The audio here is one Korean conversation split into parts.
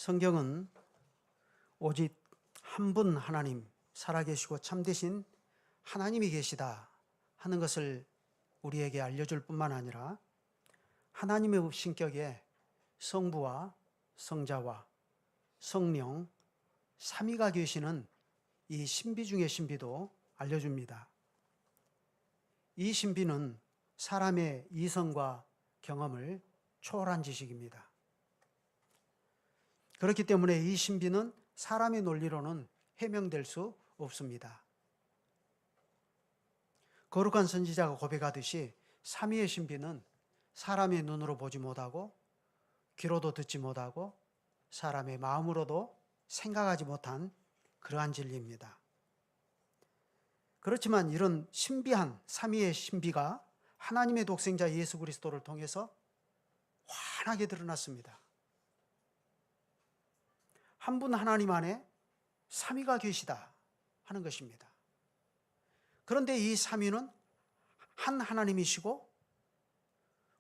성경은 오직 한 분 하나님, 살아계시고 참되신 하나님이 계시다 하는 것을 우리에게 알려줄 뿐만 아니라 하나님의 신격에 성부와 성자와 성령 삼위가 계시는 이 신비 중의 신비도 알려줍니다. 이 신비는 사람의 이성과 경험을 초월한 지식입니다. 그렇기 때문에 이 신비는 사람의 논리로는 해명될 수 없습니다. 거룩한 선지자가 고백하듯이 삼위의 신비는 사람의 눈으로 보지 못하고 귀로도 듣지 못하고 사람의 마음으로도 생각하지 못한 그러한 진리입니다. 그렇지만 이런 신비한 삼위의 신비가 하나님의 독생자 예수 그리스도를 통해서 환하게 드러났습니다. 한 분 하나님 안에 삼위가 계시다 하는 것입니다. 그런데 이 삼위는 한 하나님이시고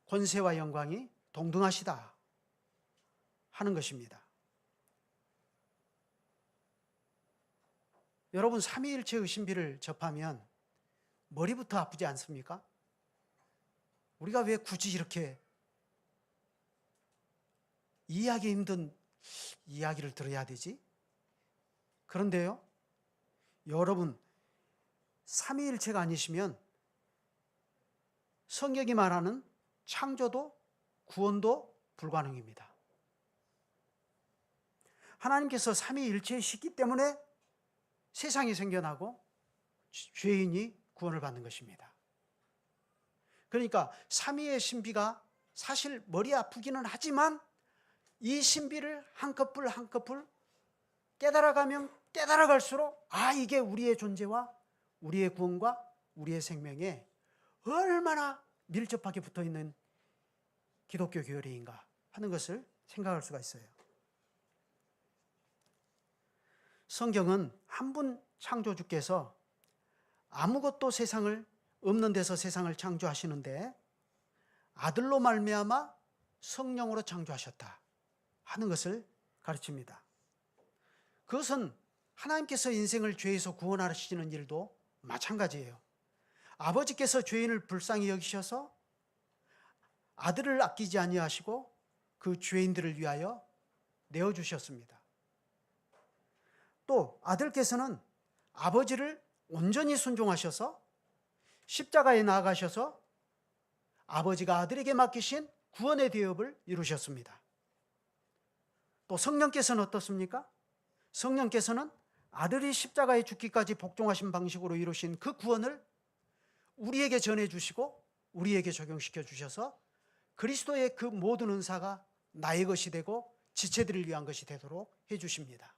권세와 영광이 동등하시다 하는 것입니다. 여러분, 삼위일체의 신비를 접하면 머리부터 아프지 않습니까? 우리가 왜 굳이 이렇게 이해하기 힘든 이야기를 들어야 되지? 그런데요, 여러분, 삼위일체가 아니시면 성경이 말하는 창조도 구원도 불가능입니다. 하나님께서 삼위일체이시기 때문에 세상이 생겨나고 죄인이 구원을 받는 것입니다. 그러니까 삼위의 신비가 사실 머리 아프기는 하지만 이 신비를 한꺼풀 한꺼풀 깨달아가면 깨달아갈수록 이게 우리의 존재와 우리의 구원과 우리의 생명에 얼마나 밀접하게 붙어있는 기독교 교리인가 하는 것을 생각할 수가 있어요. 성경은 한 분 창조주께서 아무것도 세상을 없는 데서 세상을 창조하시는데 아들로 말미암아 성령으로 창조하셨다 하는 것을 가르칩니다. 그것은 하나님께서 인생을 죄에서 구원하시는 일도 마찬가지예요. 아버지께서 죄인을 불쌍히 여기셔서 아들을 아끼지 아니하시고 그 죄인들을 위하여 내어주셨습니다. 또 아들께서는 아버지를 온전히 순종하셔서 십자가에 나아가셔서 아버지가 아들에게 맡기신 구원의 대업을 이루셨습니다. 또 성령께서는 어떻습니까? 성령께서는 아들이 십자가에 죽기까지 복종하신 방식으로 이루신 그 구원을 우리에게 전해주시고 우리에게 적용시켜 주셔서 그리스도의 그 모든 은사가 나의 것이 되고 지체들을 위한 것이 되도록 해주십니다.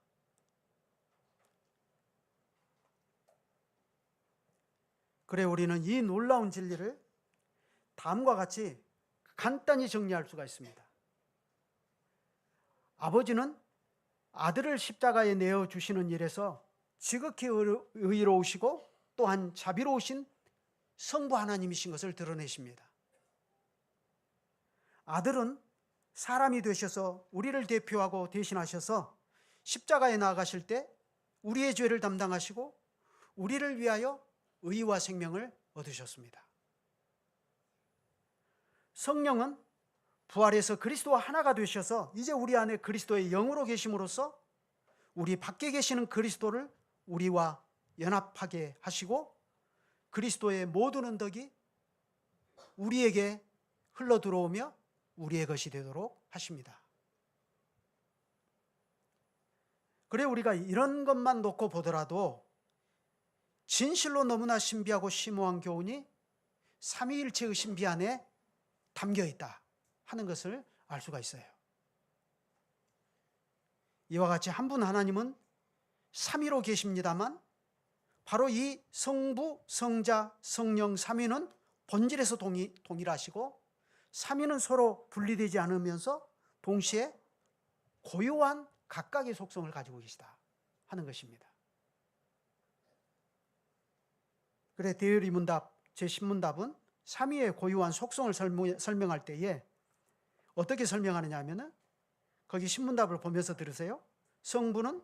그래, 우리는 이 놀라운 진리를 다음과 같이 간단히 정리할 수가 있습니다. 아버지는 아들을 십자가에 내어주시는 일에서 지극히 의로우시고 또한 자비로우신 성부 하나님이신 것을 드러내십니다. 아들은 사람이 되셔서 우리를 대표하고 대신하셔서 십자가에 나아가실 때 우리의 죄를 담당하시고 우리를 위하여 의와 생명을 얻으셨습니다. 성령은 부활해서 그리스도와 하나가 되셔서 이제 우리 안에 그리스도의 영으로 계심으로써 우리 밖에 계시는 그리스도를 우리와 연합하게 하시고 그리스도의 모든 은덕이 우리에게 흘러 들어오며 우리의 것이 되도록 하십니다. 그래, 우리가 이런 것만 놓고 보더라도 진실로 너무나 신비하고 심오한 교훈이 삼위일체의 신비 안에 담겨 있다 하는 것을 알 수가 있어요. 이와 같이 한 분 하나님은 삼위로 계십니다만 바로 이 성부, 성자, 성령 삼위는 본질에서 동일하시고 삼위는 서로 분리되지 않으면서 동시에 고유한 각각의 속성을 가지고 계시다 하는 것입니다. 그래, 대열이문답 제10문답은 삼위의 고유한 속성을 설명할 때에 어떻게 설명하느냐 하면은 거기 신문답을 보면서 들으세요. 성부는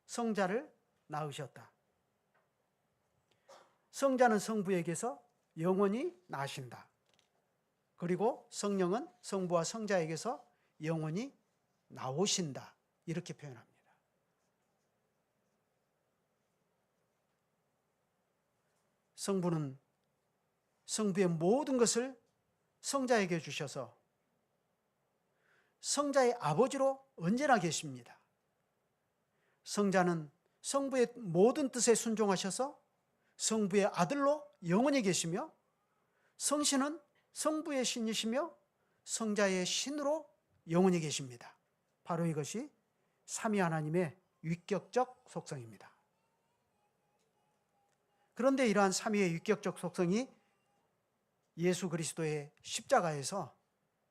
성자를 낳으셨다. 성자는 성부에게서 영원히 나신다. 그리고 성령은 성부와 성자에게서 영원히 나오신다. 이렇게 표현합니다. 성부는 성부의 모든 것을 성자에게 주셔서 성자의 아버지로 언제나 계십니다. 성자는 성부의 모든 뜻에 순종하셔서 성부의 아들로 영원히 계시며, 성신은 성부의 신이시며 성자의 신으로 영원히 계십니다. 바로 이것이 삼위 하나님의 위격적 속성입니다. 그런데 이러한 삼위의 위격적 속성이 예수 그리스도의 십자가에서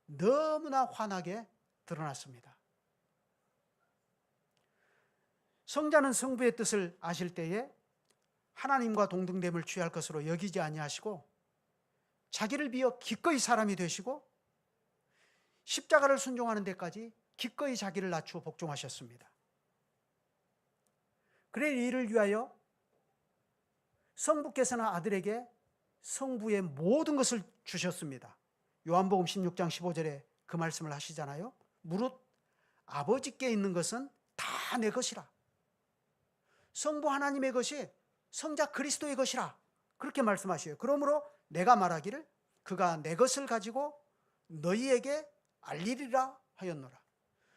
너무나 환하게 드러났습니다. 성자는 성부의 뜻을 아실 때에 하나님과 동등됨을 취할 것으로 여기지 아니하시고 자기를 비어 기꺼이 사람이 되시고 십자가를 순종하는 데까지 기꺼이 자기를 낮추어 복종하셨습니다. 그래 이를 위하여 성부께서는 아들에게 성부의 모든 것을 주셨습니다. 요한복음 16장 15절에 그 말씀을 하시잖아요. 무릇 아버지께 있는 것은 다 내 것이라. 성부 하나님의 것이 성자 그리스도의 것이라. 그렇게 말씀하셔요. 그러므로 내가 말하기를 그가 내 것을 가지고 너희에게 알리리라 하였노라.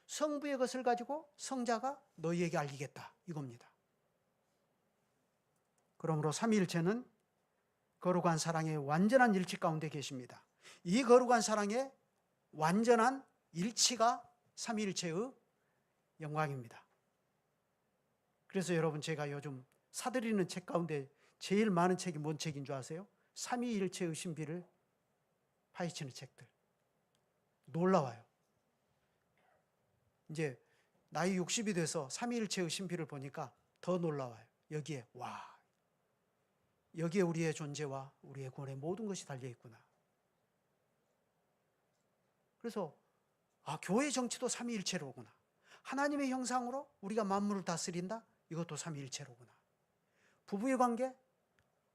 성부의 것을 가지고 성자가 너희에게 알리겠다. 이겁니다. 그러므로 삼위일체는 거룩한 사랑의 완전한 일치 가운데 계십니다. 이 거룩한 사랑의 완전한 일치가 삼위일체의 영광입니다. 그래서 여러분, 제가 요즘 사들이는 책 가운데 제일 많은 책이 뭔 책인 줄 아세요? 삼위일체의 신비를 파헤치는 책들. 놀라워요. 이제 나이 60이 돼서 삼위일체의 신비를 보니까 더 놀라워요. 여기에 여기에 우리의 존재와 우리의 구원의 모든 것이 달려있구나. 그래서 교회 정치도 삼위일체로구나. 하나님의 형상으로 우리가 만물을 다스린다. 이것도 삼위일체로구나. 부부의 관계,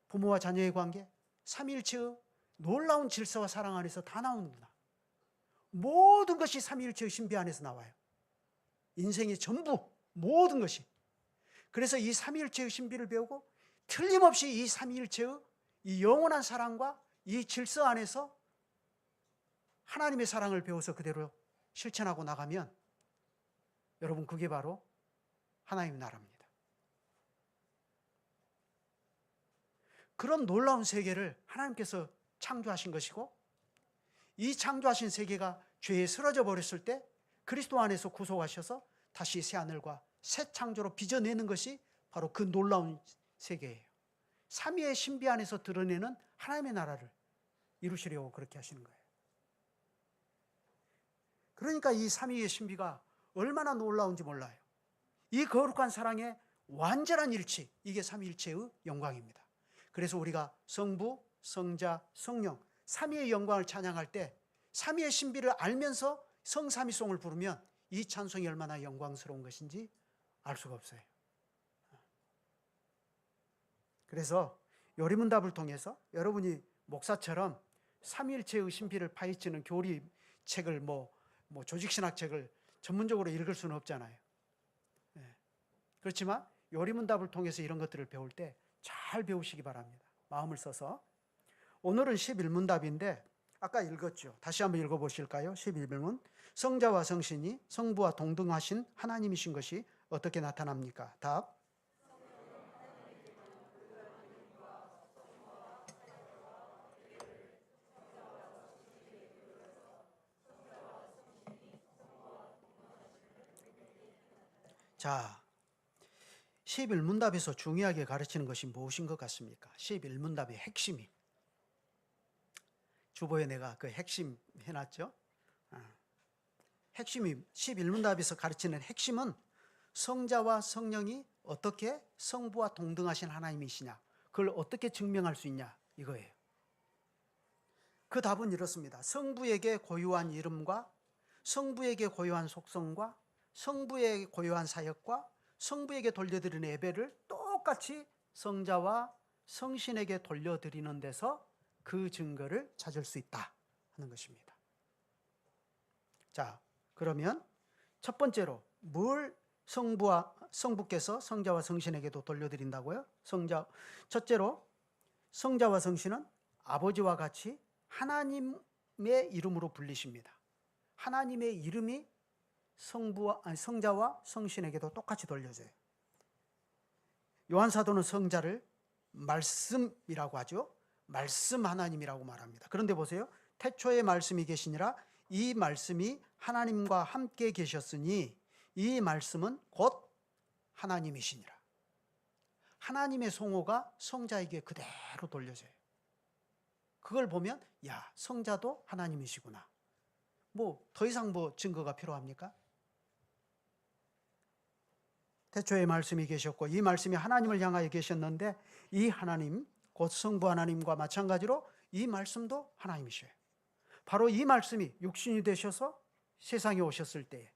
부모와 자녀의 관계, 삼위일체의 놀라운 질서와 사랑 안에서 다 나오는구나. 모든 것이 삼위일체의 신비 안에서 나와요. 인생의 전부, 모든 것이. 그래서 이 삼위일체의 신비를 배우고 틀림없이 이 삼위일체의 이 영원한 사랑과 이 질서 안에서 하나님의 사랑을 배워서 그대로 실천하고 나가면 여러분, 그게 바로 하나님의 나라입니다. 그런 놀라운 세계를 하나님께서 창조하신 것이고, 이 창조하신 세계가 죄에 쓰러져 버렸을 때 그리스도 안에서 구속하셔서 다시 새 하늘과 새 창조로 빚어내는 것이 바로 그 놀라운 세계예요. 삼위의 신비 안에서 드러내는 하나님의 나라를 이루시려고 그렇게 하시는 거예요. 그러니까 이 삼위의 신비가 얼마나 놀라운지 몰라요. 이 거룩한 사랑의 완전한 일치, 이게 삼위일체의 영광입니다. 그래서 우리가 성부, 성자, 성령 삼위의 영광을 찬양할 때 삼위의 신비를 알면서 성삼위송을 부르면 이 찬송이 얼마나 영광스러운 것인지 알 수가 없어요. 그래서 요리문답을 통해서 여러분이 목사처럼 삼위일체의 신비를 파헤치는 교리 책을 뭐 조직신학 책을 전문적으로 읽을 수는 없잖아요. 그렇지만 요리문답을 통해서 이런 것들을 배울 때 잘 배우시기 바랍니다. 마음을 써서. 오늘은 11문답인데 아까 읽었죠. 다시 한번 읽어보실까요? 11문. 성자와 성신이 성부와 동등하신 하나님이신 것이 어떻게 나타납니까? 답. 자, 11문답에서 중요하게 가르치는 것이 무엇인 것 같습니까? 11문답의 핵심이. 주보에 내가 그 핵심 해놨죠. 핵심이 11문답에서 가르치는 핵심은 성자와 성령이 어떻게 성부와 동등하신 하나님이시냐, 그걸 어떻게 증명할 수 있냐, 이거예요. 그 답은 이렇습니다. 성부에게 고유한 이름과 성부에게 고유한 속성과 성부의 고유한 사역과 성부에게 돌려드리는 예배를 똑같이 성자와 성신에게 돌려드리는 데서 그 증거를 찾을 수 있다 하는 것입니다. 자, 그러면 첫 번째로 뭘 성부께서 성자와 성신에게도 돌려드린다고요? 첫째로 성자와 성신은 아버지와 같이 하나님의 이름으로 불리십니다. 하나님의 이름이 성자와 성신에게도 똑같이 돌려져요. 요한사도는 성자를 말씀이라고 하죠. 말씀 하나님이라고 말합니다. 그런데 보세요. 태초에 말씀이 계시니라. 이 말씀이 하나님과 함께 계셨으니 이 말씀은 곧 하나님이시니라. 하나님의 성호가 성자에게 그대로 돌려져요. 그걸 보면 야, 성자도 하나님이시구나. 더 이상 증거가 필요합니까? 태초에 말씀이 계셨고 이 말씀이 하나님을 향하여 계셨는데 이 하나님, 곧 성부 하나님과 마찬가지로 이 말씀도 하나님이셔요. 바로 이 말씀이 육신이 되셔서 세상에 오셨을 때에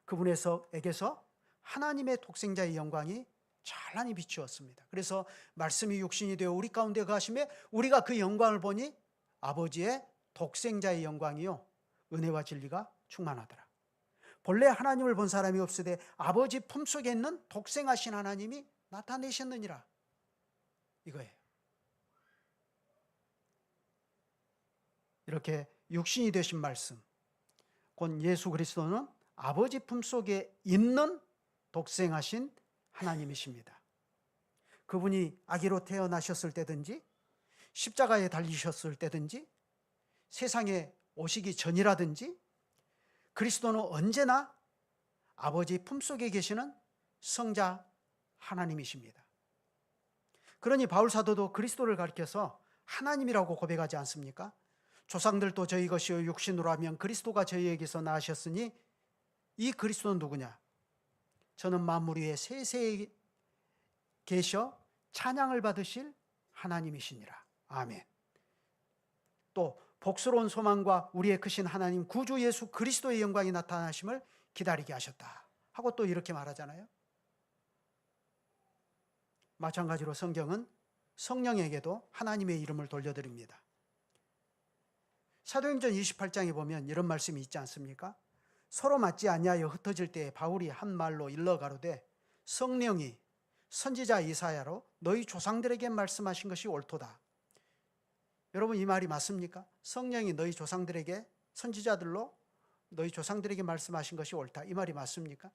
그분에게서 하나님의 독생자의 영광이 찬란히 비추었습니다. 그래서 말씀이 육신이 되어 우리 가운데 가심에 우리가 그 영광을 보니 아버지의 독생자의 영광이요 은혜와 진리가 충만하더라. 본래 하나님을 본 사람이 없으되 아버지 품속에 있는 독생하신 하나님이 나타내셨느니라. 이거예요. 이렇게 육신이 되신 말씀, 곧 예수 그리스도는 아버지 품속에 있는 독생하신 하나님이십니다. 그분이 아기로 태어나셨을 때든지 십자가에 달리셨을 때든지 세상에 오시기 전이라든지 그리스도는 언제나 아버지 품속에 계시는 성자 하나님이십니다. 그러니 바울 사도도 그리스도를 가리켜서 하나님이라고 고백하지 않습니까? 조상들도 저희 것이요 육신으로 하면 그리스도가 저희에게서 나으셨으니 이 그리스도는 누구냐? 저는 만물 위에 세세에 계셔 찬양을 받으실 하나님이시니라. 아멘. 또 복스러운 소망과 우리의 크신 하나님 구주 예수 그리스도의 영광이 나타나심을 기다리게 하셨다 하고 또 이렇게 말하잖아요. 마찬가지로 성경은 성령에게도 하나님의 이름을 돌려드립니다. 사도행전 28장에 보면 이런 말씀이 있지 않습니까? 서로 맞지 아니하여 흩어질 때에 바울이 한 말로 일러 가로되 성령이 선지자 이사야로 너희 조상들에게 말씀하신 것이 옳도다. 여러분 이 말이 맞습니까? 성령이 너희 조상들에게 선지자들로 너희 조상들에게 말씀하신 것이 옳다. 이 말이 맞습니까?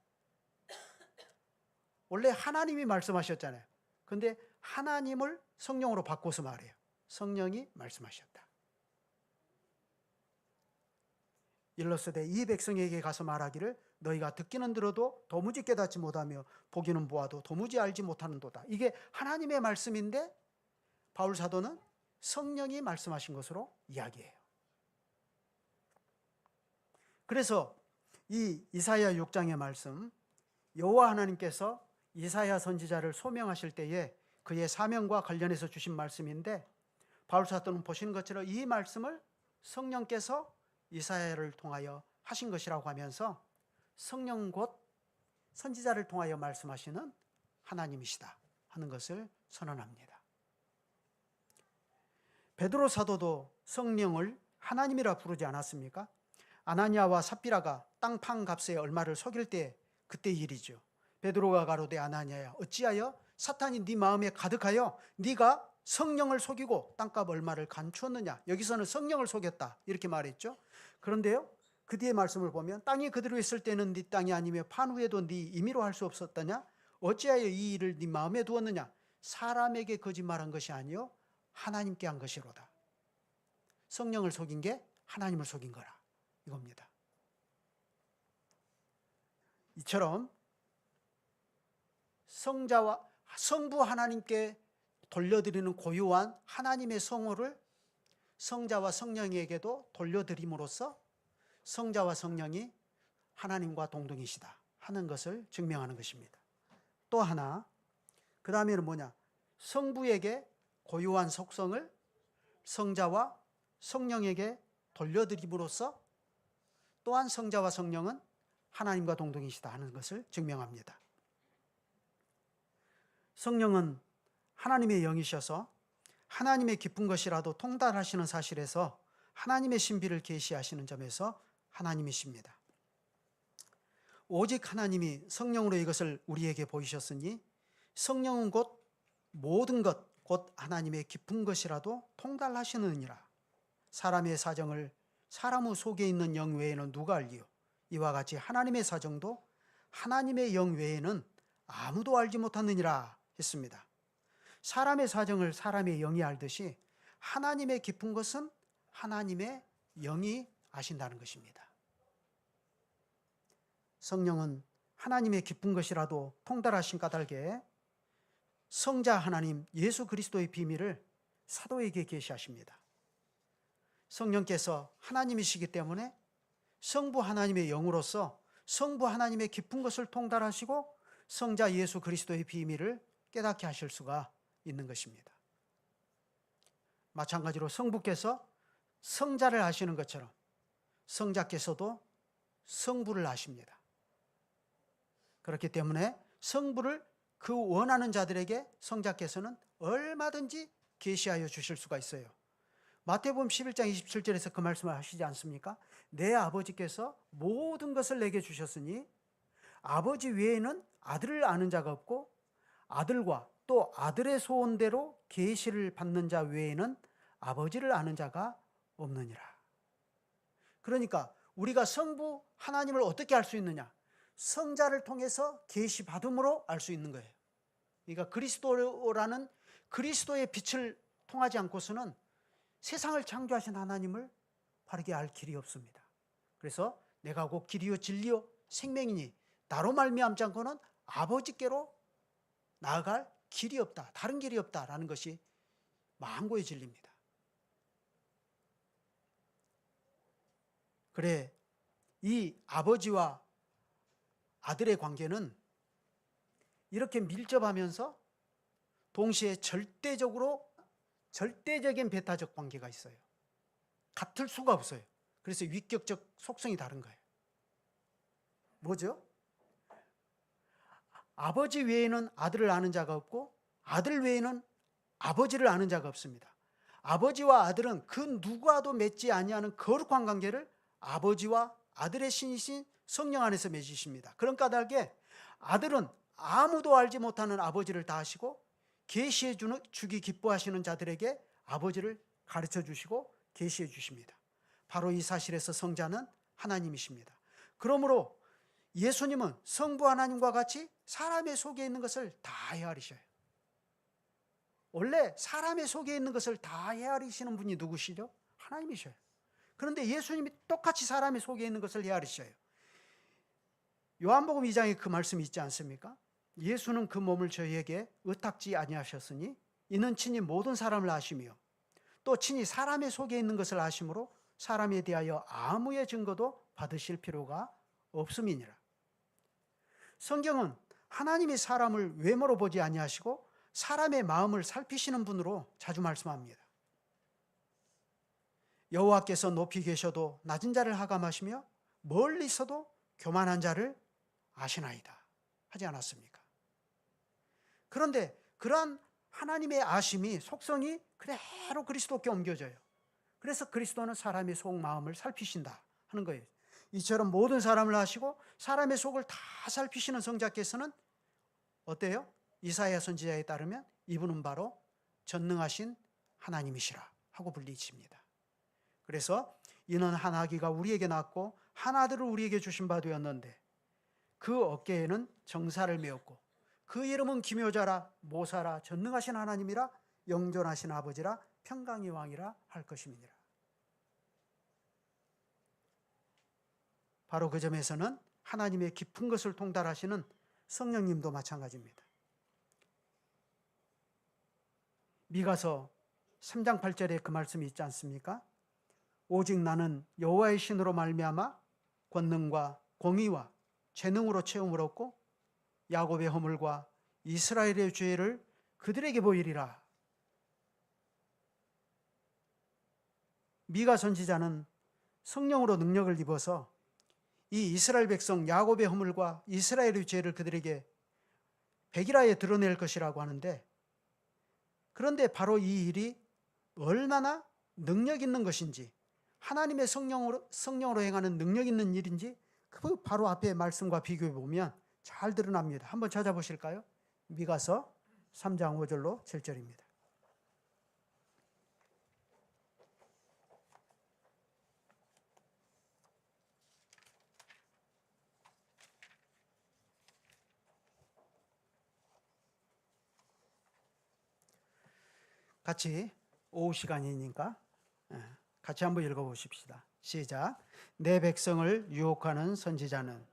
원래 하나님이 말씀하셨잖아요. 그런데 하나님을 성령으로 바꿔서 말해요. 성령이 말씀하셨다. 일러스되 이 백성에게 가서 말하기를 너희가 듣기는 들어도 도무지 깨닫지 못하며 보기는 보아도 도무지 알지 못하는도다. 이게 하나님의 말씀인데 바울 사도는 성령이 말씀하신 것으로 이야기해요. 그래서 이 이사야 6장의 말씀, 여호와 하나님께서 이사야 선지자를 소명하실 때에 그의 사명과 관련해서 주신 말씀인데 바울 사도는 보시는 것처럼 이 말씀을 성령께서 이사야를 통하여 하신 것이라고 하면서 성령 곧 선지자를 통하여 말씀하시는 하나님이시다 하는 것을 선언합니다. 베드로 사도도 성령을 하나님이라 부르지 않았습니까? 아나니아와 삽비라가 땅 판 값에 얼마를 속일 때 그때 일이죠. 베드로가 가로되 아나니아야 어찌하여 사탄이 네 마음에 가득하여 네가 성령을 속이고 땅값 얼마를 감추었느냐. 여기서는 성령을 속였다 이렇게 말했죠. 그런데요 그 뒤에 말씀을 보면 땅이 그대로 있을 때는 네 땅이 아니며 판 후에도 네 임의로 할 수 없었더냐. 어찌하여 이 일을 네 마음에 두었느냐. 사람에게 거짓말한 것이 아니요 하나님께 한 것이로다. 성령을 속인 게 하나님을 속인 거라 이겁니다. 이처럼 성부 하나님께 돌려드리는 고유한 하나님의 성호를 성자와 성령에게도 돌려드림으로써 성자와 성령이 하나님과 동등이시다 하는 것을 증명하는 것입니다. 또 하나, 그 다음에는 뭐냐? 성부에게 고유한 속성을 성자와 성령에게 돌려드림으로써 또한 성자와 성령은 하나님과 동등이시다 하는 것을 증명합니다. 성령은 하나님의 영이셔서 하나님의 깊은 것이라도 통달하시는 사실에서 하나님의 신비를 계시하시는 점에서 하나님이십니다. 오직 하나님이 성령으로 이것을 우리에게 보이셨으니 성령은 곧 모든 것, 곧 하나님의 깊은 것이라도 통달하시느니라. 사람의 사정을 사람 속에 있는 영 외에는 누가 알리요? 이와 같이 하나님의 사정도 하나님의 영 외에는 아무도 알지 못하느니라 했습니다. 사람의 사정을 사람의 영이 알듯이 하나님의 깊은 것은 하나님의 영이 아신다는 것입니다. 성령은 하나님의 깊은 것이라도 통달하신 까닭에 성자 하나님 예수 그리스도의 비밀을 사도에게 계시하십니다. 성령께서 하나님이시기 때문에 성부 하나님의 영으로서 성부 하나님의 깊은 것을 통달하시고 성자 예수 그리스도의 비밀을 깨닫게 하실 수가 있는 것입니다. 마찬가지로 성부께서 성자를 아시는 것처럼 성자께서도 성부를 아십니다. 그렇기 때문에 성부를 그 원하는 자들에게 성자께서는 얼마든지 계시하여 주실 수가 있어요. 마태복음 11장 27절에서 그 말씀을 하시지 않습니까? 내 아버지께서 모든 것을 내게 주셨으니 아버지 외에는 아들을 아는 자가 없고 아들과 또 아들의 소원대로 계시를 받는 자 외에는 아버지를 아는 자가 없느니라. 그러니까 우리가 성부 하나님을 어떻게 알 수 있느냐? 성자를 통해서 계시 받음으로 알 수 있는 거예요. 그러니까 그리스도라는 그리스도의 빛을 통하지 않고서는 세상을 창조하신 하나님을 바르게 알 길이 없습니다. 그래서 내가 곧 길이요 진리요 생명이니 나로 말미암지 않고는 아버지께로 나아갈 길이 없다, 다른 길이 없다라는 것이 만고의 진리입니다. 그래, 이 아버지와 아들의 관계는 이렇게 밀접하면서 동시에 절대적인 배타적 관계가 있어요. 같을 수가 없어요. 그래서 위격적 속성이 다른 거예요. 뭐죠? 아버지 외에는 아들을 아는 자가 없고 아들 외에는 아버지를 아는 자가 없습니다. 아버지와 아들은 그 누구와도 맺지 아니하는 거룩한 관계를 아버지와 아들의 신이신 성령 안에서 맺으십니다. 그런 까닭에 아들은 아무도 알지 못하는 아버지를 다 아시고 계시해 주기 기뻐하시는 자들에게 아버지를 가르쳐 주시고 계시해 주십니다. 바로 이 사실에서 성자는 하나님이십니다. 그러므로 예수님은 성부 하나님과 같이 사람의 속에 있는 것을 다 헤아리셔요. 원래 사람의 속에 있는 것을 다 헤아리시는 분이 누구시죠? 하나님이셔요. 그런데 예수님이 똑같이 사람의 속에 있는 것을 헤아리셔요. 요한복음 2장에 그 말씀이 있지 않습니까? 예수는 그 몸을 저희에게 의탁지 아니하셨으니 이는 친히 모든 사람을 아시며 또 친히 사람의 속에 있는 것을 아심으로 사람에 대하여 아무의 증거도 받으실 필요가 없음이니라. 성경은 하나님이 사람을 외모로 보지 아니하시고 사람의 마음을 살피시는 분으로 자주 말씀합니다. 여호와께서 높이 계셔도 낮은 자를 하감하시며 멀리 있어도 교만한 자를 아시나이다 하지 않았습니까? 그런데 그러한 하나님의 아심이 속성이 그대로 그리스도께 옮겨져요. 그래서 그리스도는 사람의 속 마음을 살피신다 하는 거예요. 이처럼 모든 사람을 아시고 사람의 속을 다 살피시는 성자께서는 어때요? 이사야 선지자에 따르면 이분은 바로 전능하신 하나님이시라 하고 불리십니다. 그래서 이는 한 아기가 우리에게 낳고 한 아들을 우리에게 주신 바 되었는데 그 어깨에는 정사를 메었고 그 이름은 기묘자라 모사라 전능하신 하나님이라 영존하신 아버지라 평강의 왕이라 할 것임이니라. 바로 그 점에서는 하나님의 깊은 것을 통달하시는 성령님도 마찬가지입니다. 미가서 3장 8절에 그 말씀이 있지 않습니까? 오직 나는 여호와의 신으로 말미암아 권능과 공의와 재능으로 채움을 얻고 야곱의 허물과 이스라엘의 죄를 그들에게 보이리라. 미가 선지자는 성령으로 능력을 입어서 이 이스라엘 백성 야곱의 허물과 이스라엘의 죄를 그들에게 백일하에 드러낼 것이라고 하는데, 그런데 바로 이 일이 얼마나 능력 있는 것인지, 하나님의 성령으로 행하는 능력 있는 일인지 그 바로 앞에 말씀과 비교해 보면 잘 드러납니다. 한번 찾아보실까요? 미가서 3장 5절로 7절입니다. 같이 오후 시간이니까 같이 한번 읽어보십시다. 시작. 내 백성을 유혹하는 선지자는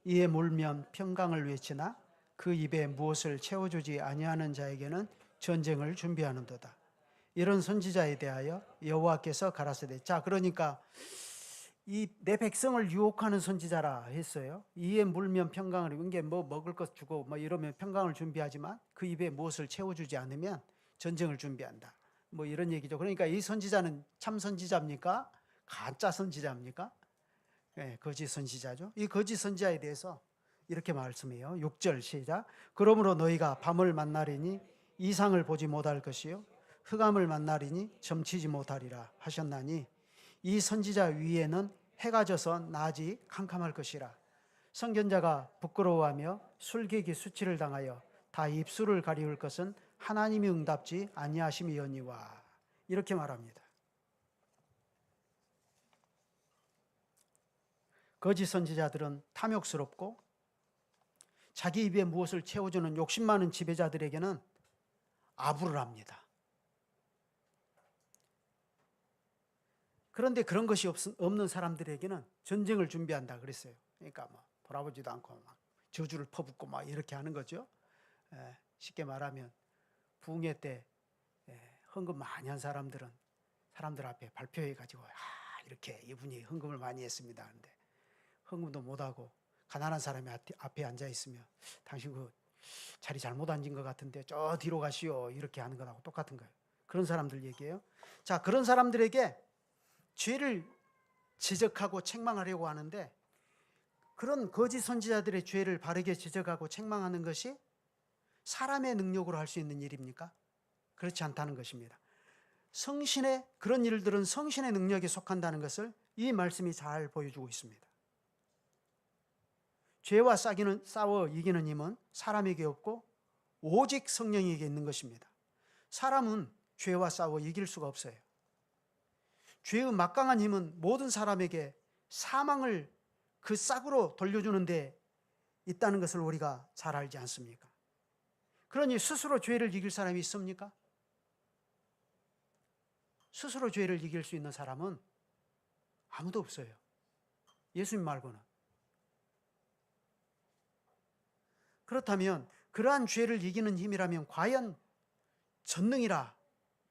이에 물면 평강을 외치나 그 입에 무엇을 채워주지 아니하는 자에게는 전쟁을 준비하는도다. 이런 선지자에 대하여 여호와께서 가라사대. 자, 그러니까 이 내 백성을 유혹하는 선지자라 했어요. 이에 물면 평강을, 이게 뭐 먹을 것 주고 뭐 이러면 평강을 준비하지만 그 입에 무엇을 채워주지 않으면 전쟁을 준비한다. 뭐 이런 얘기죠. 그러니까 이 선지자는 참 선지자입니까? 가짜 선지자입니까? 네, 거짓 선지자죠. 이 거짓 선지자에 대해서 이렇게 말씀해요. 6절 시작. 그러므로 너희가 밤을 만나리니 이상을 보지 못할 것이요 흑암을 만나리니 점치지 못하리라 하셨나니 이 선지자 위에는 해가 져서 낮이 캄캄할 것이라. 선견자가 부끄러워하며 술객이 수치를 당하여 다 입술을 가리울 것은 하나님이 응답지 아니하심이오니와. 이렇게 말합니다. 거짓 선지자들은 탐욕스럽고 자기 입에 무엇을 채워주는 욕심 많은 지배자들에게는 아부를 합니다. 그런데 그런 것이 없는 사람들에게는 전쟁을 준비한다 그랬어요. 그러니까 뭐 돌아보지도 않고 막 저주를 퍼붓고 막 이렇게 하는 거죠. 쉽게 말하면 부흥회 때 헌금 많이 한 사람들은 사람들 앞에 발표해 가지고 이렇게 이분이 헌금을 많이 했습니다 하는데 헌금도 못하고 가난한 사람이 앞에 앉아 있으면 당신 그 자리 잘못 앉은 것 같은데 저 뒤로 가시오 이렇게 하는 거하고 똑같은 거예요. 그런 사람들 얘기예요. 자, 그런 사람들에게 죄를 지적하고 책망하려고 하는데, 그런 거짓 선지자들의 죄를 바르게 지적하고 책망하는 것이 사람의 능력으로 할 수 있는 일입니까? 그렇지 않다는 것입니다. 성신의 그런 일들은 성신의 능력에 속한다는 것을 이 말씀이 잘 보여주고 있습니다. 죄와 싸워 이기는 힘은 사람에게 없고 오직 성령에게 있는 것입니다. 사람은 죄와 싸워 이길 수가 없어요. 죄의 막강한 힘은 모든 사람에게 사망을 그 싹으로 돌려주는 데 있다는 것을 우리가 잘 알지 않습니까? 그러니 스스로 죄를 이길 사람이 있습니까? 스스로 죄를 이길 수 있는 사람은 아무도 없어요. 예수님 말고는. 그렇다면 그러한 죄를 이기는 힘이라면 과연 전능이라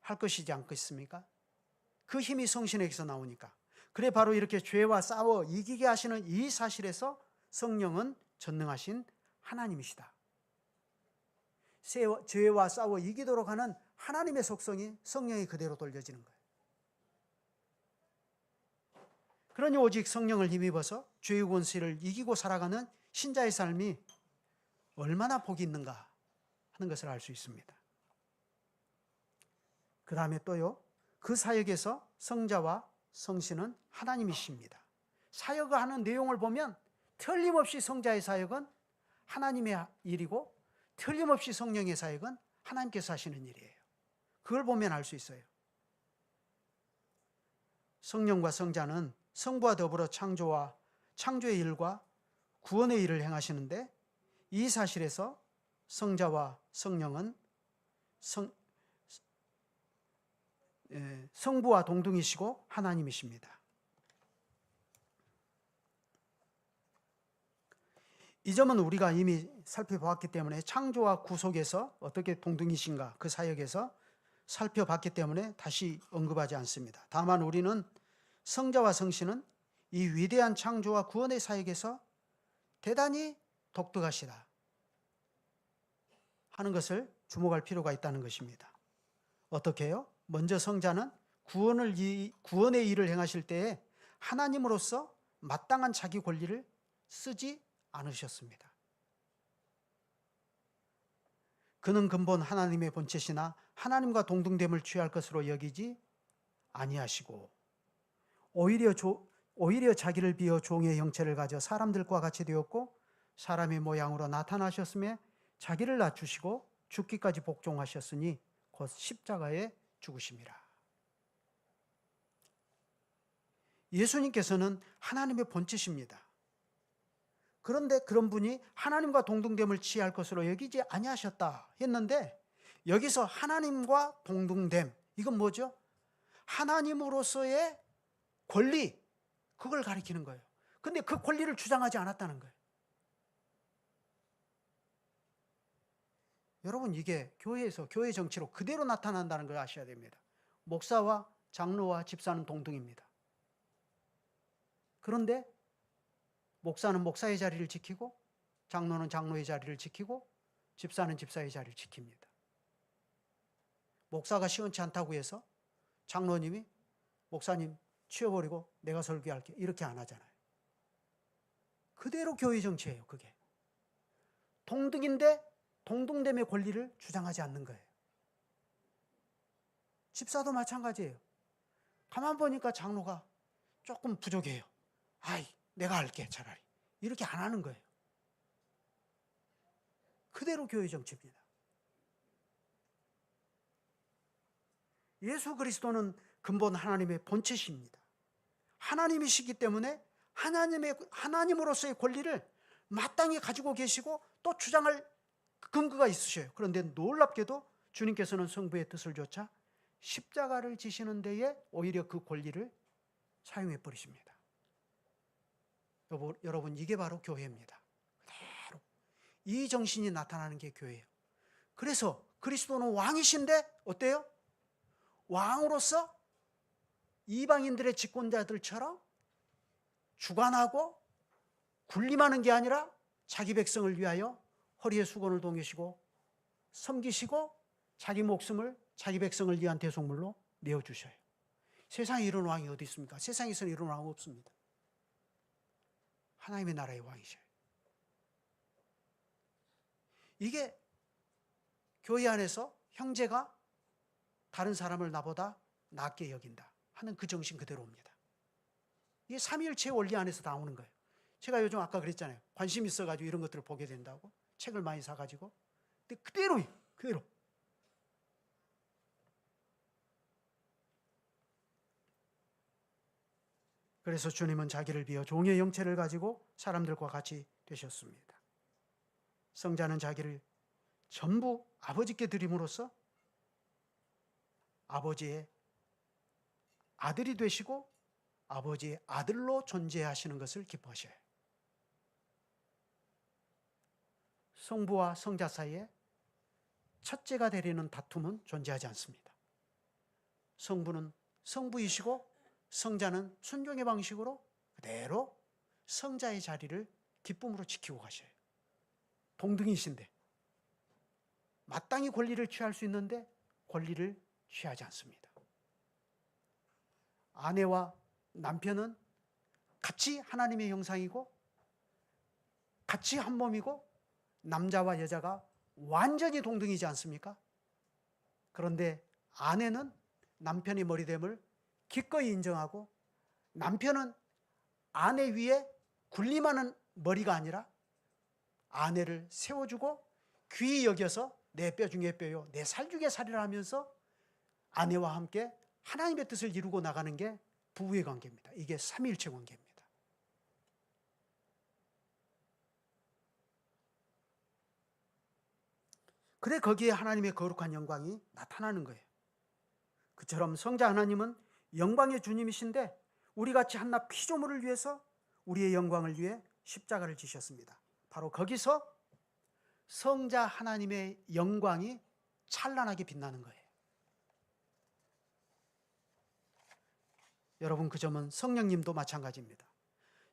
할 것이지 않겠습니까? 그 힘이 성신에게서 나오니까. 그래 바로 이렇게 죄와 싸워 이기게 하시는 이 사실에서 성령은 전능하신 하나님이시다. 죄와 싸워 이기도록 하는 하나님의 속성이 성령이 그대로 돌려지는 거예요. 그러니 오직 성령을 힘입어서 죄의 권세를 이기고 살아가는 신자의 삶이 얼마나 복이 있는가 하는 것을 알 수 있습니다. 그 다음에 또요, 그 사역에서 성자와 성신은 하나님이십니다. 사역을 하는 내용을 보면 틀림없이 성자의 사역은 하나님의 일이고 틀림없이 성령의 사역은 하나님께서 하시는 일이에요. 그걸 보면 알 수 있어요. 성령과 성자는 성부와 더불어 창조의 일과 구원의 일을 행하시는데, 이 사실에서 성자와 성령은 성부와 동등이시고 하나님이십니다. 이 점은 우리가 이미 살펴보았기 때문에 창조와 구속에서 어떻게 동등이신가 그 사역에서 살펴봤기 때문에 다시 언급하지 않습니다. 다만 우리는 성자와 성신은 이 위대한 창조와 구원의 사역에서 대단히 독특하시다 하는 것을 주목할 필요가 있다는 것입니다. 어떻게 해요? 먼저 성자는 구원의 일을 행하실 때에 하나님으로서 마땅한 자기 권리를 쓰지 않으셨습니다. 그는 근본 하나님의 본체시나 하나님과 동등됨을 취할 것으로 여기지 아니하시고 오히려 자기를 비어 종의 형체를 가져 사람들과 같이 되었고 사람의 모양으로 나타나셨으며 자기를 낮추시고 죽기까지 복종하셨으니 곧 십자가에 죽으심이라. 예수님께서는 하나님의 본체십니다. 그런데 그런 분이 하나님과 동등됨을 취할 것으로 여기지 아니하셨다 했는데, 여기서 하나님과 동등됨, 이건 뭐죠? 하나님으로서의 권리, 그걸 가리키는 거예요. 근데 그 권리를 주장하지 않았다는 거예요. 여러분, 이게 교회에서 교회 정치로 그대로 나타난다는 걸 아셔야 됩니다. 목사와 장로와 집사는 동등입니다. 그런데 목사는 목사의 자리를 지키고 장로는 장로의 자리를 지키고 집사는 집사의 자리를 지킵니다. 목사가 시원치 않다고 해서 장로님이 목사님 치워버리고 내가 설교할게, 이렇게 안 하잖아요. 그대로 교회 정치예요. 그게 동등인데 동등됨의 권리를 주장하지 않는 거예요. 집사도 마찬가지예요. 가만 보니까 장로가 조금 부족해요. 아이, 내가 할게 차라리, 이렇게 안 하는 거예요. 그대로 교회 정치입니다. 예수 그리스도는 근본 하나님의 본체십니다. 하나님이시기 때문에 하나님으로서의 권리를 마땅히 가지고 계시고 또 주장할 근거가 있으셔요. 그런데 놀랍게도 주님께서는 성부의 뜻을 좇아 십자가를 지시는 데에 오히려 그 권리를 사용해 버리십니다. 여러분, 이게 바로 교회입니다. 그대로 이 정신이 나타나는 게 교회예요. 그래서 그리스도는 왕이신데 어때요? 왕으로서 이방인들의 집권자들처럼 주관하고 군림하는 게 아니라 자기 백성을 위하여 허리에 수건을 동이시고 섬기시고 자기 목숨을 자기 백성을 위한 대속물로 내어주셔요. 세상에 이런 왕이 어디 있습니까? 세상에서는 이런 왕 없습니다. 하나님의 나라의 왕이셔요. 이게 교회 안에서 형제가 다른 사람을 나보다 낫게 여긴다 하는 그 정신 그대로입니다. 이게 삼위일체 원리 안에서 나오는 거예요. 제가 요즘 아까 그랬잖아요. 관심 있어가지고 이런 것들을 보게 된다고. 책을 많이 사가지고. 근데 그대로예요. 그대로. 그래서 주님은 자기를 비어 종의 형체를 가지고 사람들과 같이 되셨습니다. 성자는 자기를 전부 아버지께 드림으로써 아버지의 아들이 되시고 아버지의 아들로 존재하시는 것을 기뻐하셔요. 성부와 성자 사이에 첫째가 되려는 다툼은 존재하지 않습니다. 성부는 성부이시고 성자는 순종의 방식으로 그대로 성자의 자리를 기쁨으로 지키고 가셔요. 동등이신데 마땅히 권리를 취할 수 있는데 권리를 취하지 않습니다. 아내와 남편은 같이 하나님의 형상이고 같이 한 몸이고 남자와 여자가 완전히 동등이지 않습니까? 그런데 아내는 남편의 머리됨을 기꺼이 인정하고 남편은 아내 위에 군림하는 머리가 아니라 아내를 세워주고 귀히 여겨서 내 뼈 중에 뼈요 내 살 중에 살이라 하면서 아내와 함께 하나님의 뜻을 이루고 나가는 게 부부의 관계입니다. 이게 삼위일체 관계입니다. 그래 거기에 하나님의 거룩한 영광이 나타나는 거예요. 그처럼 성자 하나님은 영광의 주님이신데 우리같이 한낱 피조물을 위해서 우리의 영광을 위해 십자가를 지셨습니다. 바로 거기서 성자 하나님의 영광이 찬란하게 빛나는 거예요. 여러분, 그 점은 성령님도 마찬가지입니다.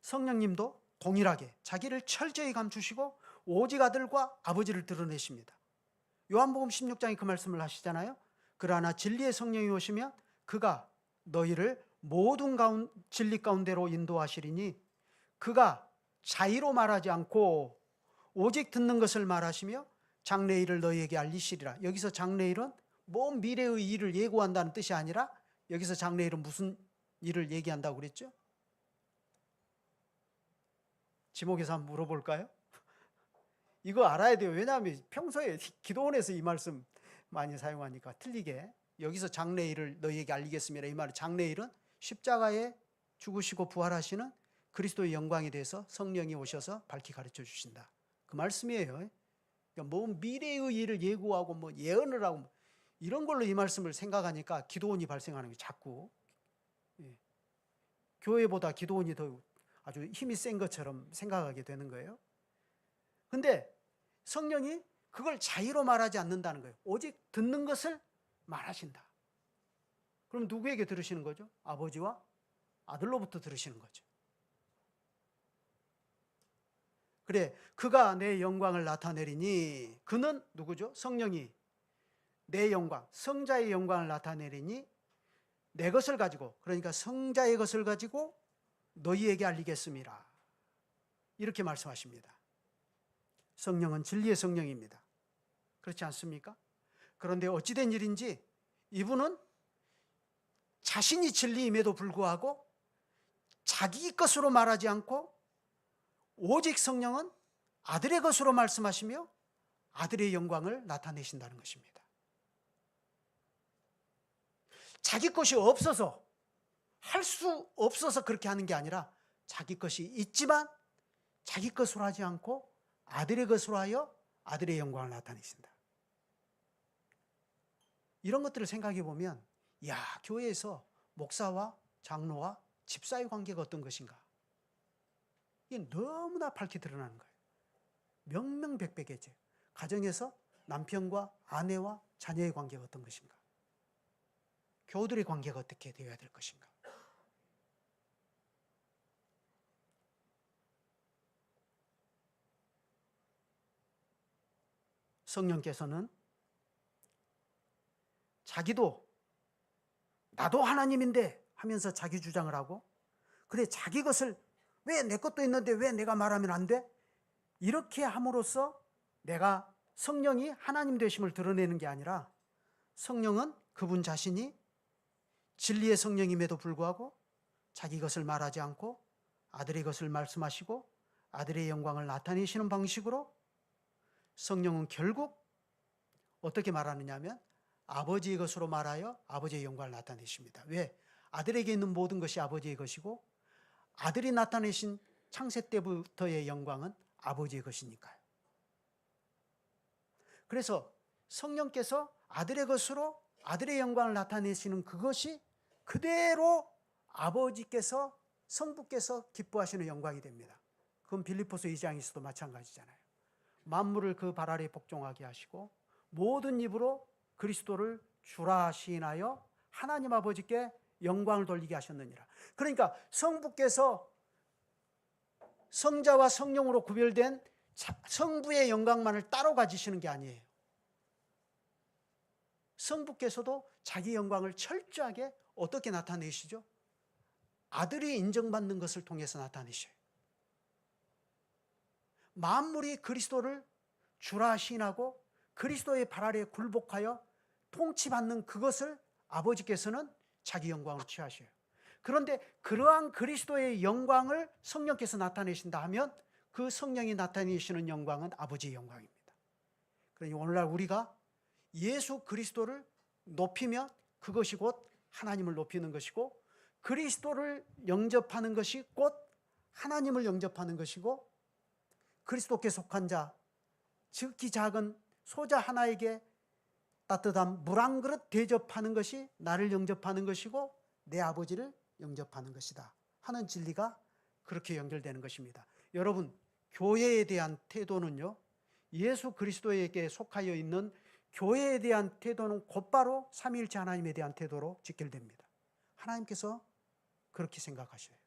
성령님도 동일하게 자기를 철저히 감추시고 오직 아들과 아버지를 드러내십니다. 요한복음 16장에 그 말씀을 하시잖아요. 그러나 진리의 성령이 오시면 그가 너희를 모든 진리 가운데로 인도하시리니 그가 자의로 말하지 않고 오직 듣는 것을 말하시며 장래의 일을 너희에게 알리시리라. 여기서 장래의 일은 먼 미래의 일을 예고한다는 뜻이 아니라 여기서 장래의 일은 무슨 일을 얘기한다고 그랬죠? 지목에서 한번 물어볼까요? 이거 알아야 돼요. 왜냐하면 평소에 기도원에서 이 말씀 많이 사용하니까 틀리게. 여기서 장래의 일을 너희에게 알리겠습니다. 이 말은 장래의 일은 십자가에 죽으시고 부활하시는 그리스도의 영광에 대해서 성령이 오셔서 밝히 가르쳐 주신다. 그 말씀이에요. 그러니까 뭐 미래의 일을 예고하고 뭐 예언을 하고 이런 걸로 이 말씀을 생각하니까 기도원이 발생하는 게 자꾸 교회보다 기도원이 더 아주 힘이 센 것처럼 생각하게 되는 거예요. 근데 성령이 그걸 자의로 말하지 않는다는 거예요. 오직 듣는 것을 말하신다. 그럼 누구에게 들으시는 거죠? 아버지와 아들로부터 들으시는 거죠. 그래, 그가 내 영광을 나타내리니, 그는 누구죠? 성령이 내 영광, 성자의 영광을 나타내리니 내 것을 가지고, 그러니까 성자의 것을 가지고 너희에게 알리겠습니다. 이렇게 말씀하십니다. 성령은 진리의 성령입니다. 그렇지 않습니까? 그런데 어찌된 일인지 이분은 자신이 진리임에도 불구하고 자기 것으로 말하지 않고 오직 성령은 아들의 것으로 말씀하시며 아들의 영광을 나타내신다는 것입니다. 자기 것이 없어서, 할 수 없어서 그렇게 하는 게 아니라 자기 것이 있지만 자기 것으로 하지 않고 아들의 것으로 하여 아들의 영광을 나타내신다. 이런 것들을 생각해 보면, 야, 교회에서 목사와 장로와 집사의 관계가 어떤 것인가? 이게 너무나 밝게 드러나는 거예요. 명명백백해져. 가정에서 남편과 아내와 자녀의 관계가 어떤 것인가? 교우들의 관계가 어떻게 되어야 될 것인가? 성령께서는 자기도 나도 하나님인데 하면서 자기 주장을 하고, 그래 자기 것을 왜 내 것도 있는데 왜 내가 말하면 안 돼? 이렇게 함으로써 내가 성령이 하나님 되심을 드러내는 게 아니라, 성령은 그분 자신이 진리의 성령임에도 불구하고 자기 것을 말하지 않고 아들의 것을 말씀하시고 아들의 영광을 나타내시는 방식으로 성령은 결국 어떻게 말하느냐 하면 아버지의 것으로 말하여 아버지의 영광을 나타내십니다. 왜? 아들에게 있는 모든 것이 아버지의 것이고 아들이 나타내신 창세 때부터의 영광은 아버지의 것이니까요. 그래서 성령께서 아들의 것으로 아들의 영광을 나타내시는 그것이 그대로 아버지께서, 성부께서 기뻐하시는 영광이 됩니다. 그건 빌립보서 2장에서도 마찬가지잖아요. 만물을 그 발 아래 복종하게 하시고 모든 입으로 그리스도를 주라 시인하여 하나님 아버지께 영광을 돌리게 하셨느니라. 그러니까 성부께서 성자와 성령으로 구별된 성부의 영광만을 따로 가지시는 게 아니에요. 성부께서도 자기 영광을 철저하게 어떻게 나타내시죠? 아들이 인정받는 것을 통해서 나타내셔요. 만물이 그리스도를 주라 시인하고 그리스도의 발 아래에 굴복하여 통치받는 그것을 아버지께서는 자기 영광으로 취하셔요. 그런데 그러한 그리스도의 영광을 성령께서 나타내신다 하면 그 성령이 나타내시는 영광은 아버지의 영광입니다. 그러니 오늘날 우리가 예수 그리스도를 높이면 그것이 곧 하나님을 높이는 것이고, 그리스도를 영접하는 것이 곧 하나님을 영접하는 것이고, 그리스도께 속한 자, 지극히 작은 소자 하나에게 따뜻한 물 한 그릇 대접하는 것이 나를 영접하는 것이고 내 아버지를 영접하는 것이다 하는 진리가 그렇게 연결되는 것입니다. 여러분, 교회에 대한 태도는요, 예수 그리스도에게 속하여 있는 교회에 대한 태도는 곧바로 삼위일체 하나님에 대한 태도로 직결됩니다. 하나님께서 그렇게 생각하셔요.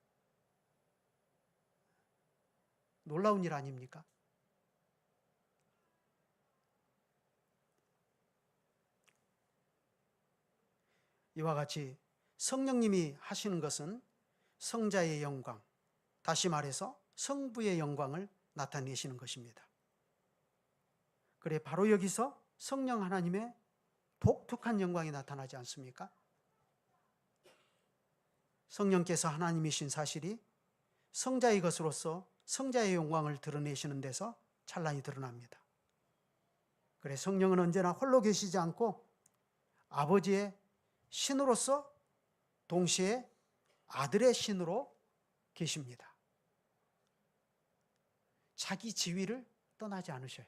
놀라운 일 아닙니까? 이와 같이 성령님이 하시는 것은 성자의 영광, 다시 말해서 성부의 영광을 나타내시는 것입니다. 그래 바로 여기서 성령 하나님의 독특한 영광이 나타나지 않습니까? 성령께서 하나님이신 사실이 성자의 것으로서 성자의 영광을 드러내시는 데서 찬란히 드러납니다. 그래 성령은 언제나 홀로 계시지 않고 아버지의 신으로서 동시에 아들의 신으로 계십니다. 자기 지위를 떠나지 않으셔요.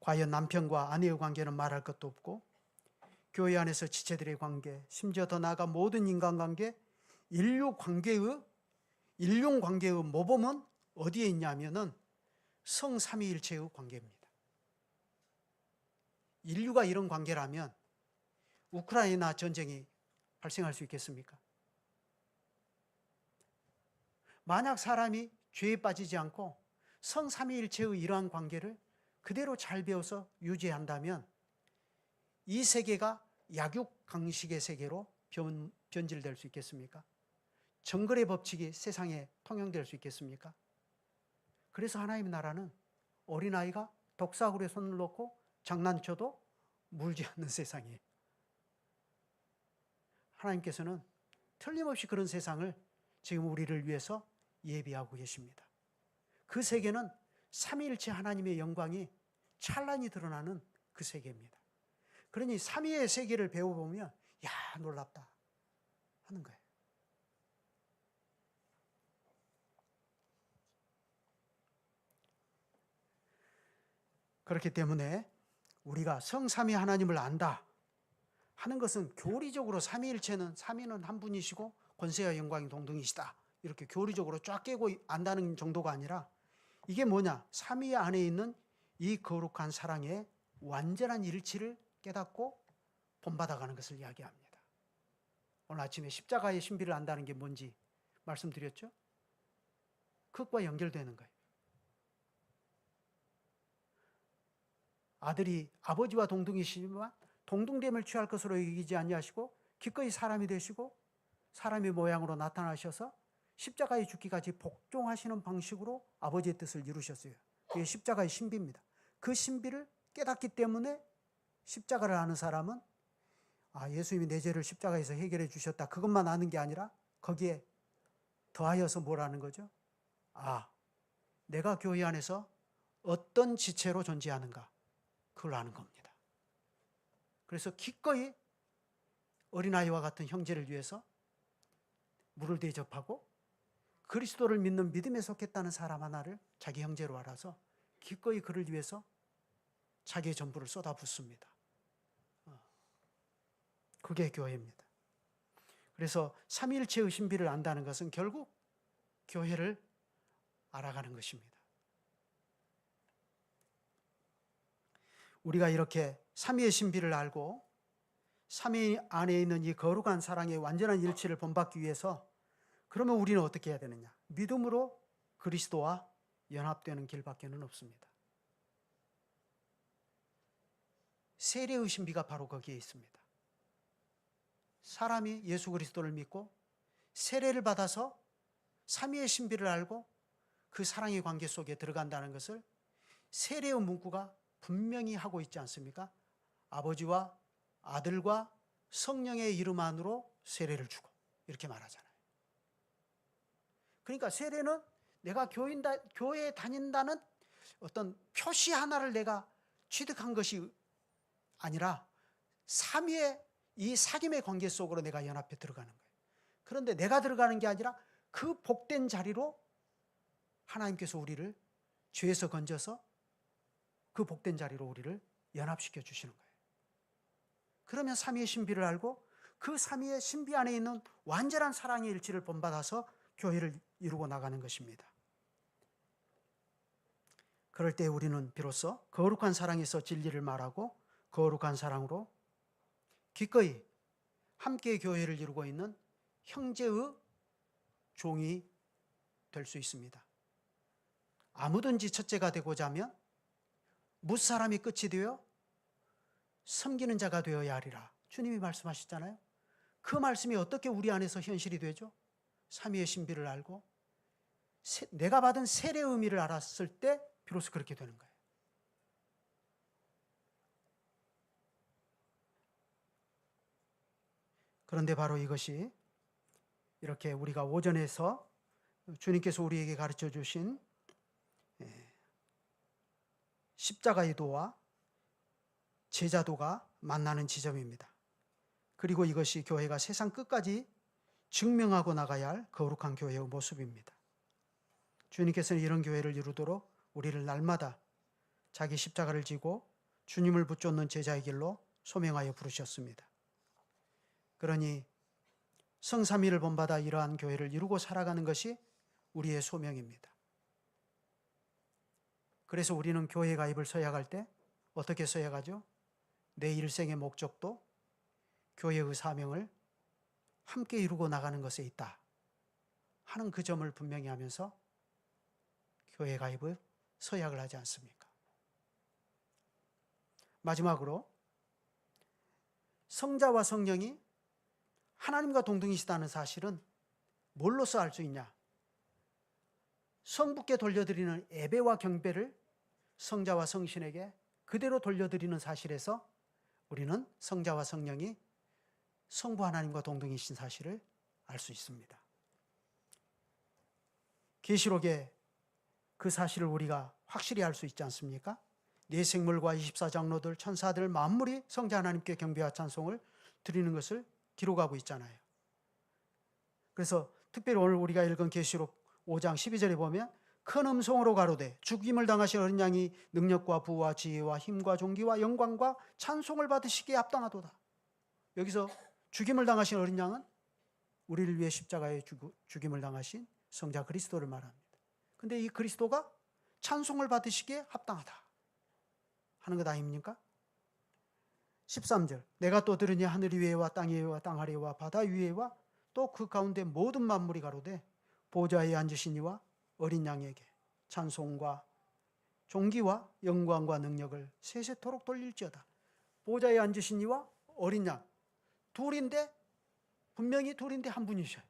과연 남편과 아내의 관계는 말할 것도 없고 교회 안에서 지체들의 관계, 심지어 더 나아가 모든 인간관계, 인류 관계의 모범은 어디에 있냐면은 성삼위일체의 관계입니다. 인류가 이런 관계라면 우크라이나 전쟁이 발생할 수 있겠습니까? 만약 사람이 죄에 빠지지 않고 성삼위일체의 이러한 관계를 그대로 잘 배워서 유지한다면 이 세계가 약육강식의 세계로 변질될 수 있겠습니까? 정글의 법칙이 세상에 통용될 수 있겠습니까? 그래서 하나님의 나라는 어린아이가 독사구리에 손을 놓고 장난쳐도 물지 않는 세상이에요. 하나님께서는 틀림없이 그런 세상을 지금 우리를 위해서 예비하고 계십니다. 그 세계는 삼위일체 하나님의 영광이 찬란히 드러나는 그 세계입니다. 그러니 삼위의 세계를 배워보면 야 놀랍다 하는 거예요. 그렇기 때문에 우리가 성삼위 하나님을 안다 하는 것은 교리적으로 삼위일체는 삼위는 한 분이시고 권세와 영광이 동등이시다 이렇게 교리적으로 쫙 깨고 안다는 정도가 아니라 이게 뭐냐? 삼위 안에 있는 이 거룩한 사랑의 완전한 일치를 깨닫고 본받아가는 것을 이야기합니다. 오늘 아침에 십자가의 신비를 안다는 게 뭔지 말씀드렸죠? 그것과 연결되는 거예요. 아들이 아버지와 동등이시지만 동등됨을 취할 것으로 여기지 아니하시고 기꺼이 사람이 되시고 사람의 모양으로 나타나셔서 십자가에 죽기까지 복종하시는 방식으로 아버지의 뜻을 이루셨어요. 그게 십자가의 신비입니다. 그 신비를 깨닫기 때문에 십자가를 아는 사람은 예수님이 내 죄를 십자가에서 해결해 주셨다. 그것만 아는 게 아니라 거기에 더하여서 뭘 아는 거죠? 내가 교회 안에서 어떤 지체로 존재하는가 그걸 아는 겁니다. 그래서 기꺼이 어린아이와 같은 형제를 위해서 물을 대접하고 그리스도를 믿는 믿음에 속했다는 사람 하나를 자기 형제로 알아서 기꺼이 그를 위해서 자기의 전부를 쏟아붓습니다. 그게 교회입니다. 그래서 삼위일체의 신비를 안다는 것은 결국 교회를 알아가는 것입니다. 우리가 이렇게 삼위의 신비를 알고 삼위 안에 있는 이 거룩한 사랑의 완전한 일치를 본받기 위해서 그러면 우리는 어떻게 해야 되느냐? 믿음으로 그리스도와 연합되는 길밖에는 없습니다. 세례의 신비가 바로 거기에 있습니다. 사람이 예수 그리스도를 믿고 세례를 받아서 삼위의 신비를 알고 그 사랑의 관계 속에 들어간다는 것을 세례의 문구가 분명히 하고 있지 않습니까? 아버지와 아들과 성령의 이름 안으로 세례를 주고 이렇게 말하잖아요. 그러니까 세례는 내가 교회에 다닌다는 어떤 표시 하나를 내가 취득한 것이 아니라 삼위의 이 사귐의 관계 속으로 내가 연합해 들어가는 거예요. 그런데 내가 들어가는 게 아니라 그 복된 자리로 하나님께서 우리를 죄에서 건져서 그 복된 자리로 우리를 연합시켜 주시는 거예요. 그러면 삼위의 신비를 알고 그 삼위의 신비 안에 있는 완전한 사랑의 일치를 본받아서 교회를 이루고 나가는 것입니다. 그럴 때 우리는 비로소 거룩한 사랑에서 진리를 말하고 거룩한 사랑으로 기꺼이 함께 교회를 이루고 있는 형제의 종이 될 수 있습니다. 아무든지 첫째가 되고자 하면 무사람이 끝이 되어 섬기는 자가 되어야 하리라. 주님이 말씀하셨잖아요. 그 말씀이 어떻게 우리 안에서 현실이 되죠? 삼위의 신비를 알고 내가 받은 세례의 의미를 알았을 때 비로소 그렇게 되는 거예요. 그런데 바로 이것이 이렇게 우리가 오전에서 주님께서 우리에게 가르쳐 주신 십자가의 도와 제자도가 만나는 지점입니다. 그리고 이것이 교회가 세상 끝까지 증명하고 나가야 할 거룩한 교회의 모습입니다. 주님께서는 이런 교회를 이루도록 우리를 날마다 자기 십자가를 지고 주님을 붙잡는 제자의 길로 소명하여 부르셨습니다. 그러니 성삼위를 본받아 이러한 교회를 이루고 살아가는 것이 우리의 소명입니다. 그래서 우리는 교회 가입을 서약할 때 어떻게 서약하죠? 내 일생의 목적도 교회의 사명을 함께 이루고 나가는 것에 있다 하는 그 점을 분명히 하면서 교회 가입을 서약을 하지 않습니까? 마지막으로 성자와 성령이 하나님과 동등이시다는 사실은 뭘로써 알 수 있냐? 성부께 돌려드리는 예배와 경배를 성자와 성신에게 그대로 돌려드리는 사실에서 우리는 성자와 성령이 성부 하나님과 동등이신 사실을 알 수 있습니다. 계시록에 그 사실을 우리가 확실히 알 수 있지 않습니까? 네 생물과 24장로들, 천사들 만물이 성자 하나님께 경배와 찬송을 드리는 것을 기록하고 있잖아요. 그래서 특별히 오늘 우리가 읽은 계시록 5장 12절에 보면 큰 음성으로 가로되 죽임을 당하신 어린 양이 능력과 부와 지혜와 힘과 존귀와 영광과 찬송을 받으시기에 합당하도다. 여기서 죽임을 당하신 어린 양은 우리를 위해 십자가에 죽임을 당하신 성자 그리스도를 말합니다. 근데 이 그리스도가 찬송을 받으시기에 합당하다 하는 것 아닙니까? 13절 내가 또 들으니 하늘 위에와 땅 위에와 땅 아래와 바다 위에와 또 그 가운데 모든 만물이 가로되 보좌에 앉으신 이와 어린 양에게 찬송과 존귀와 영광과 능력을 세세토록 돌릴지어다. 보좌에 앉으신 이와 어린 양 둘인데 분명히 둘인데 한 분이셔요.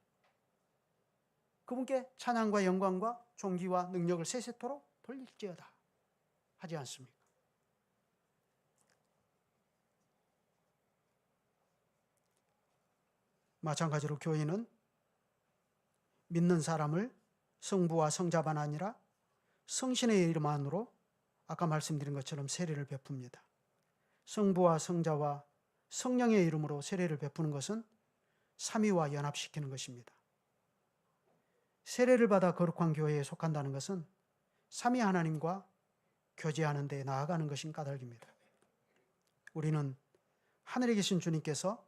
그분께 찬양과 영광과 존귀와 능력을 세세토록 돌릴지어다 하지 않습니까? 마찬가지로 교회는 믿는 사람을 성부와 성자만 아니라 성신의 이름 안으로 아까 말씀드린 것처럼 세례를 베풉니다. 성부와 성자와 성령의 이름으로 세례를 베푸는 것은 삼위와 연합시키는 것입니다. 세례를 받아 거룩한 교회에 속한다는 것은 삼위 하나님과 교제하는 데 나아가는 것인 까닭입니다. 우리는 하늘에 계신 주님께서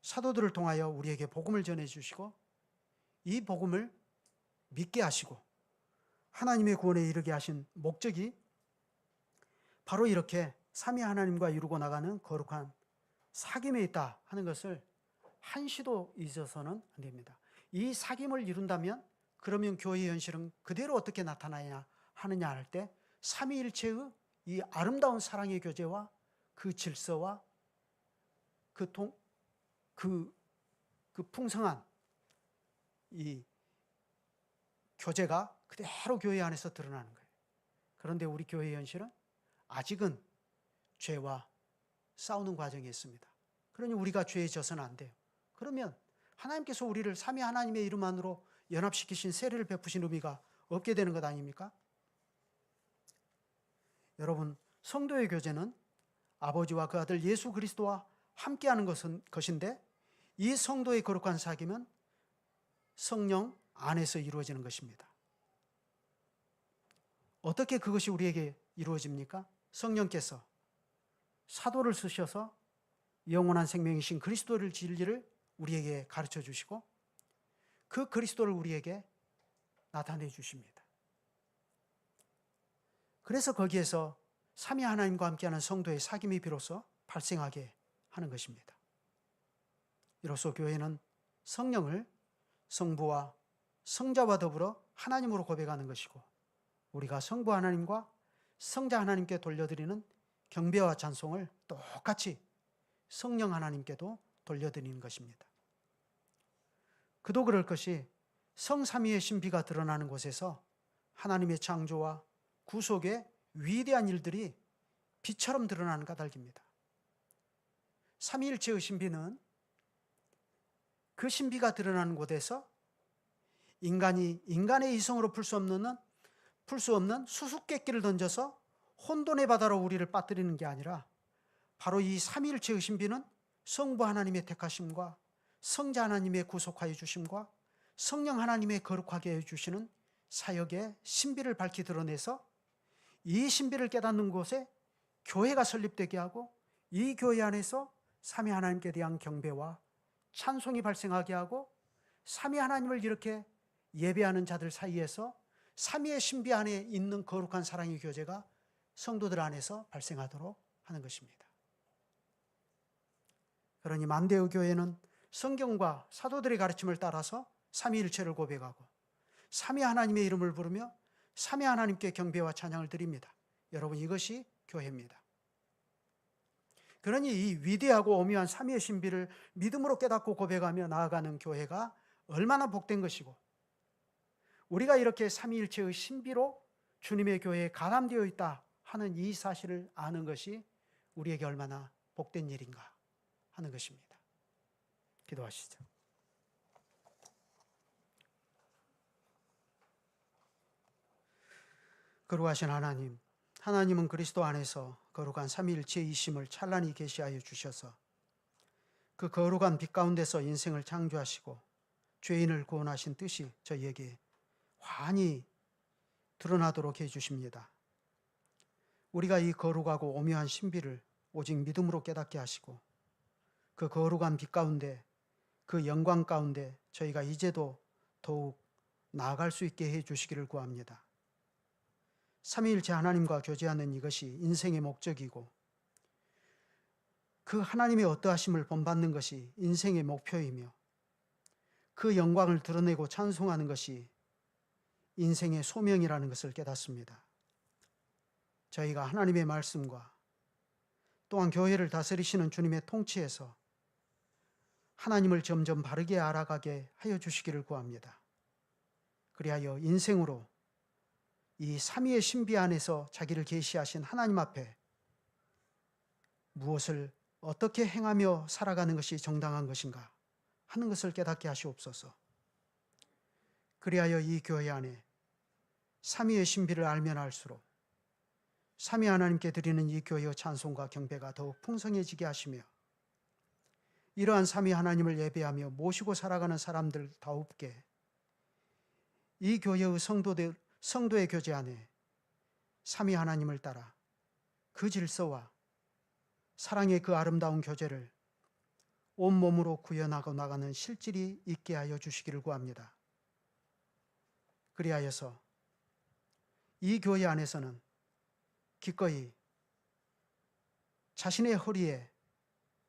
사도들을 통하여 우리에게 복음을 전해주시고 이 복음을 믿게 하시고 하나님의 구원에 이르게 하신 목적이 바로 이렇게 삼위 하나님과 이루고 나가는 거룩한 사귐에 있다 하는 것을 한시도 잊어서는 안 됩니다. 이 사귐을 이룬다면 그러면 교회의 현실은 그대로 어떻게 나타나냐 하느냐 할 때 삼위일체의 이 아름다운 사랑의 교제와 그 질서와 그 풍성한 이 교제가 그대로 교회 안에서 드러나는 거예요. 그런데 우리 교회의 현실은 아직은 죄와 싸우는 과정에 있습니다. 그러니 우리가 죄에 져서는 안 돼요. 그러면 하나님께서 우리를 삼위 하나님의 이름 안으로 연합시키신 세례를 베푸신 의미가 없게 되는 것 아닙니까? 여러분, 성도의 교제는 아버지와 그 아들 예수 그리스도와 함께하는 것인데 이 성도의 거룩한 사귐은 성령 안에서 이루어지는 것입니다. 어떻게 그것이 우리에게 이루어집니까? 성령께서 사도를 쓰셔서 영원한 생명이신 그리스도를 진리를 우리에게 가르쳐 주시고 그 그리스도를 우리에게 나타내 주십니다. 그래서 거기에서 삼위 하나님과 함께하는 성도의 사귐이 비로소 발생하게 하는 것입니다. 이로써 교회는 성령을 성부와 성자와 더불어 하나님으로 고백하는 것이고 우리가 성부 하나님과 성자 하나님께 돌려드리는 경배와 찬송을 똑같이 성령 하나님께도 돌려드리는 것입니다. 그도 그럴 것이 성삼위의 신비가 드러나는 곳에서 하나님의 창조와 구속의 위대한 일들이 빛처럼 드러나는 까닭입니다. 삼위일체의 신비는 그 신비가 드러나는 곳에서 인간이 인간의 이성으로 풀 수 없는 수수께끼를 던져서 혼돈의 바다로 우리를 빠뜨리는 게 아니라 바로 이 삼위일체의 신비는 성부 하나님의 택하심과 성자 하나님의 구속하여 주심과 성령 하나님의 거룩하게 해주시는 사역의 신비를 밝히 드러내서 이 신비를 깨닫는 곳에 교회가 설립되게 하고 이 교회 안에서 삼위 하나님께 대한 경배와 찬송이 발생하게 하고 삼위 하나님을 이렇게 예배하는 자들 사이에서 삼위의 신비 안에 있는 거룩한 사랑의 교제가 성도들 안에서 발생하도록 하는 것입니다. 그러니 만대의 교회는 성경과 사도들의 가르침을 따라서 삼위일체를 고백하고 삼위 하나님의 이름을 부르며 삼위 하나님께 경배와 찬양을 드립니다. 여러분, 이것이 교회입니다. 그러니 이 위대하고 오묘한 삼위의 신비를 믿음으로 깨닫고 고백하며 나아가는 교회가 얼마나 복된 것이고, 우리가 이렇게 삼위일체의 신비로 주님의 교회에 가담되어 있다 하는 이 사실을 아는 것이 우리에게 얼마나 복된 일인가 하는 것입니다. 기도하시죠. 거룩하신 하나님, 하나님은 그리스도 안에서 거룩한 삼위일체이심을 찬란히 계시하여 주셔서 그 거룩한 빛 가운데서 인생을 창조하시고 죄인을 구원하신 뜻이 저희에게 환히 드러나도록 해주십니다. 우리가 이 거룩하고 오묘한 신비를 오직 믿음으로 깨닫게 하시고 그 거룩한 빛 가운데, 그 영광 가운데 저희가 이제도 더욱 나아갈 수 있게 해주시기를 구합니다. 삼위일체 하나님과 교제하는 이것이 인생의 목적이고 그 하나님의 어떠하심을 본받는 것이 인생의 목표이며 그 영광을 드러내고 찬송하는 것이 인생의 소명이라는 것을 깨닫습니다. 저희가 하나님의 말씀과 또한 교회를 다스리시는 주님의 통치에서 하나님을 점점 바르게 알아가게 하여 주시기를 구합니다. 그리하여 인생으로 이 삼위의 신비 안에서 자기를 계시하신 하나님 앞에 무엇을 어떻게 행하며 살아가는 것이 정당한 것인가 하는 것을 깨닫게 하시옵소서. 그리하여 이 교회 안에 삼위의 신비를 알면 알수록 삼위 하나님께 드리는 이 교회의 찬송과 경배가 더욱 풍성해지게 하시며 이러한 삼위 하나님을 예배하며 모시고 살아가는 사람들 다옵게 이 교회의 성도의 교제 안에 삼위 하나님을 따라 그 질서와 사랑의 그 아름다운 교제를 온몸으로 구현하고 나가는 실질이 있게 하여 주시기를 구합니다. 그리하여서 이 교회 안에서는 기꺼이 자신의 허리에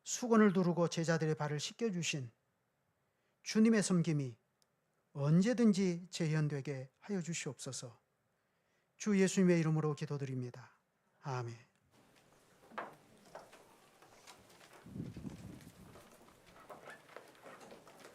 수건을 두르고 제자들의 발을 씻겨주신 주님의 섬김이 언제든지 재현되게 하여 주시옵소서. 주 예수님의 이름으로 기도드립니다. 아멘.